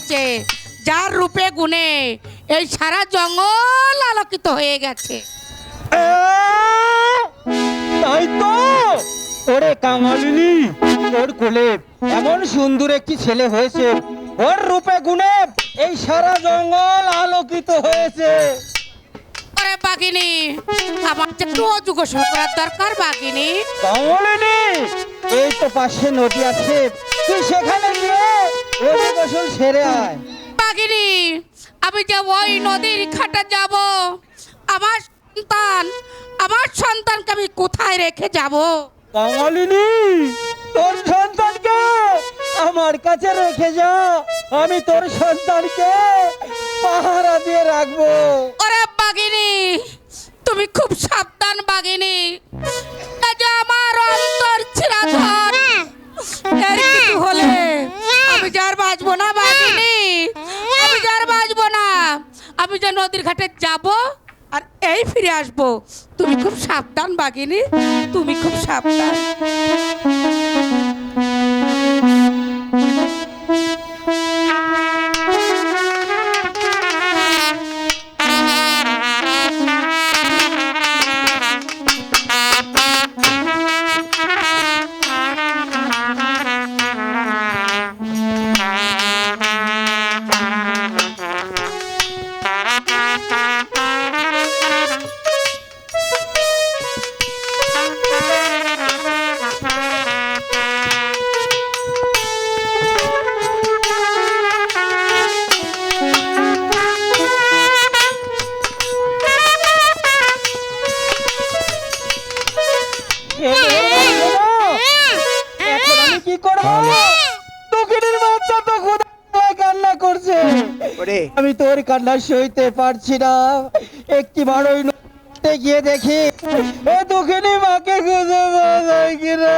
হয়েছে, যার রূপে গুণে এই সারা জঙ্গল আলোকিত হয়ে গেছে। তাই তো, ওরে কাঙালিনী, ওর কোলে এমন সুন্দর একটি ছেলে হয়েছে, ওর রূপে গুণে এই সারা জঙ্গল আলোকিত হয়েছে। ওরে বাঘিনী, আমার যে একটু অজু গোসল করার দরকার বাঘিনী। কাঙালিনী, এই তো পাশে নদী আছে, তুই সেখানে গিয়ে অজু গোসল সেরে আয়। বাঘিনী, আমি যে ওই নদীর ঘাটে যাব, আমার সন্তানকে আমি কোথায় রেখে যাব? কাঙালিনী, তোর সন্তানকে আমার কাছে রেখে যা, আমি তোর সন্তানকে পাহারা দিয়ে রাখবো। ওরে বাঘিনী, তুমি খুব সাবধান বাঘিনী, এই যে আমার অন্তর চিরাধন, এর কিছু হলে আমি যে আর বাঁচবো না বাঘিনী, আমি যে আর বাঁচবো না। আমি যে নদীর ঘাটে যাব আর এই ফিরে আসবো। তুমি খুব সাবধান বাঘিনী, তুমি খুব সাবধান। এখন আমি কি করবো? দুঃখিনীর বাচ্চা তো ক্ষুধায় কান্না করছে, আমি তোর কান্না সইতে পারছি না। একটি বড়ই নদীতে গিয়ে দেখি এ দুঃখিনী মাকে খুঁজে পাওয়া যায় কিনা।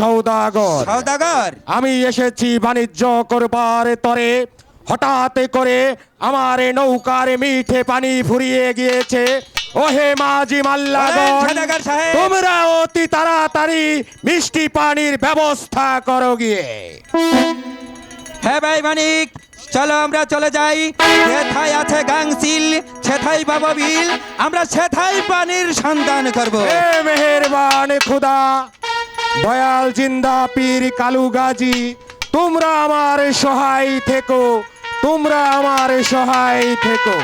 সৌদাগর সৌদাগর আমি এসেছি বাণিজ্য করবার তরে হঠাৎ করে আমার এই নৌকার মিঠে পানি ফুরিয়ে গিয়েছে। ওহে মাঝি মাল্লাগণ, সদাগর সাহেব। তোমরা অতি তাড়াতাড়ি মিষ্টি পানির ব্যবস্থা করো গিয়ে। হ্যাঁ ভাই মানিক, চলো আমরা চলে যাই। সেথায় আছে গাংসিল, সেথাই পাবো বিল, আমরা সেথাই পানির সন্ধান করব। হে মেহেরবান খুদা, দয়াল জিন্দা পীর কালু গাজী, তোমরা আমার সহায় থেকো, তোমরা আমার সহায় থেকো।